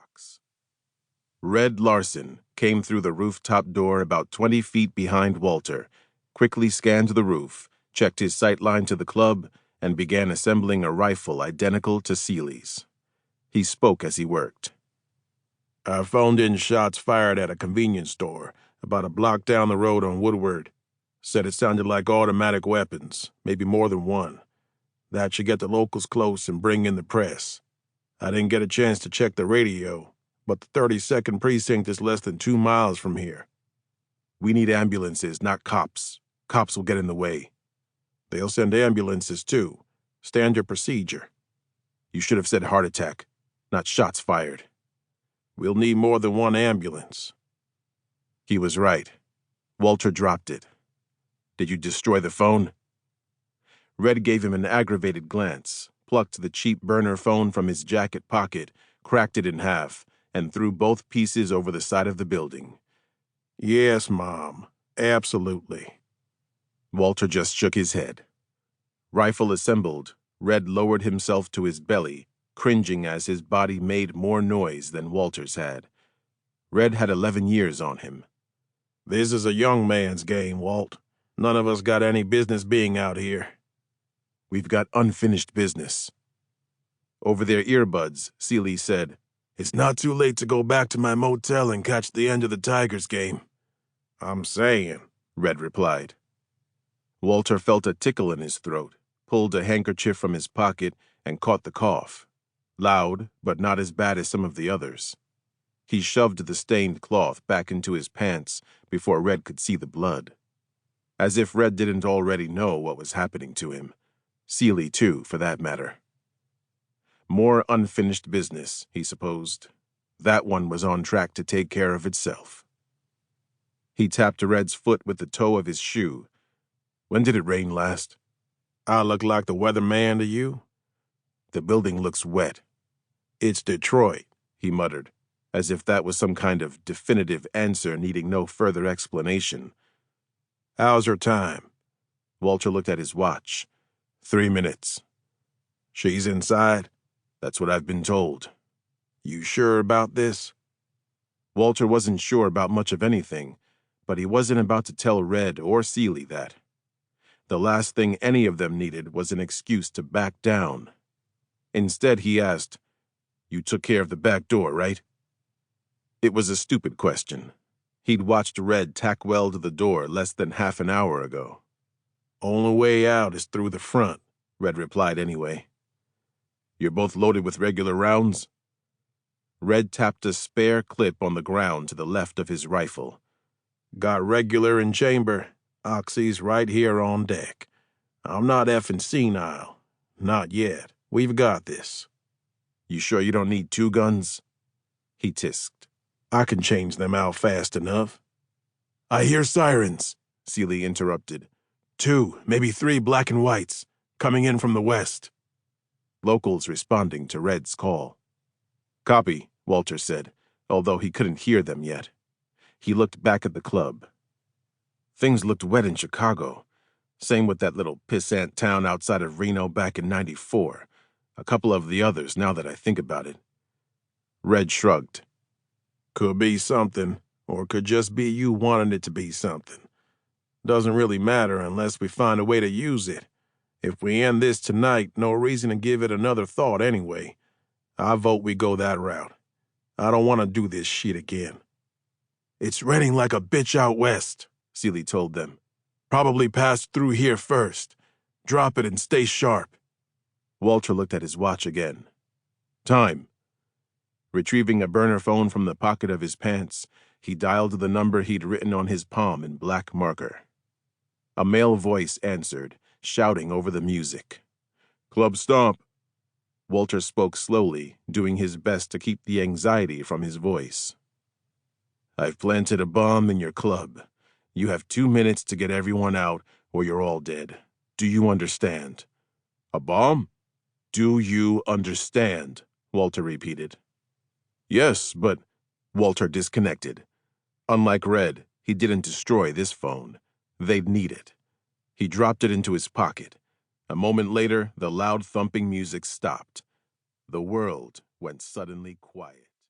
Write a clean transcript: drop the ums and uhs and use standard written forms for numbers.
box. Red Larson came through the rooftop door about 20 feet behind Walter, quickly scanned the roof, checked his sightline to the club, and began assembling a rifle identical to Seeley's. He spoke as he worked. "I phoned in shots fired at a convenience store about a block down the road on Woodward. Said it sounded like automatic weapons, maybe more than one. That should get the locals close and bring in the press. I didn't get a chance to check the radio, but the 32nd precinct is less than 2 miles from here. We need ambulances, not cops. Cops will get in the way. They'll send ambulances too. Standard procedure. You should have said heart attack, not shots fired. We'll need more than one ambulance." He was right. Walter dropped it. "Did you destroy the phone?" Red gave him an aggravated glance, plucked the cheap burner phone from his jacket pocket, cracked it in half, and threw both pieces over the side of the building. "Yes, Mom, absolutely." Walter just shook his head. Rifle assembled, Red lowered himself to his belly, cringing as his body made more noise than Walter's had. Red had 11 years on him. "This is a young man's game, Walt. None of us got any business being out here." "We've got unfinished business." Over their earbuds, Seeley said, "It's not too late to go back to my motel and catch the end of the Tigers game." "I'm saying," Red replied. Walter felt a tickle in his throat, pulled a handkerchief from his pocket, and caught the cough. Loud, but not as bad as some of the others. He shoved the stained cloth back into his pants before Red could see the blood. As if Red didn't already know what was happening to him. Seeley, too, for that matter. More unfinished business, he supposed. That one was on track to take care of itself. He tapped Red's foot with the toe of his shoe. "When did it rain last?" "I look like the weatherman to you?" "The building looks wet." "It's Detroit," he muttered, as if that was some kind of definitive answer needing no further explanation. "How's her time?" Walter looked at his watch. 3 minutes. "She's inside?" "That's what I've been told." "You sure about this?" Walter wasn't sure about much of anything, but he wasn't about to tell Red or Seeley that. The last thing any of them needed was an excuse to back down. Instead, he asked, "You took care of the back door, right?" It was a stupid question. He'd watched Red tack weld the door less than half an hour ago. "Only way out is through the front," Red replied anyway. "You're both loaded with regular rounds?" Red tapped a spare clip on the ground to the left of his rifle. "Got regular in chamber. Oxy's right here on deck. I'm not effing senile. Not yet. We've got this." "You sure you don't need 2 guns?" He tisked. "I can change them out fast enough." "I hear sirens," Seeley interrupted. 2, maybe 3 black and whites, coming in from the west." Locals responding to Red's call. "Copy," Walter said, although he couldn't hear them yet. He looked back at the club. Things looked wet in Chicago. Same with that little pissant town outside of Reno back in '94. A couple of the others, now that I think about it. Red shrugged. "Could be something, or could just be you wanting it to be something. Doesn't really matter unless we find a way to use it. If we end this tonight, no reason to give it another thought anyway. I vote we go that route. I don't want to do this shit again." "It's raining like a bitch out west," Seeley told them. "Probably passed through here first. Drop it and stay sharp." Walter looked at his watch again. "Time." Retrieving a burner phone from the pocket of his pants, he dialed the number he'd written on his palm in black marker. A male voice answered, shouting over the music. "Club Stomp." Walter spoke slowly, doing his best to keep the anxiety from his voice. "I've planted a bomb in your club. You have 2 minutes to get everyone out, or you're all dead. Do you understand?" "A bomb?" "Do you understand?" Walter repeated. "Yes, but—" Walter disconnected. Unlike Red, he didn't destroy this phone. They'd need it. He dropped it into his pocket. A moment later, the loud thumping music stopped. The world went suddenly quiet.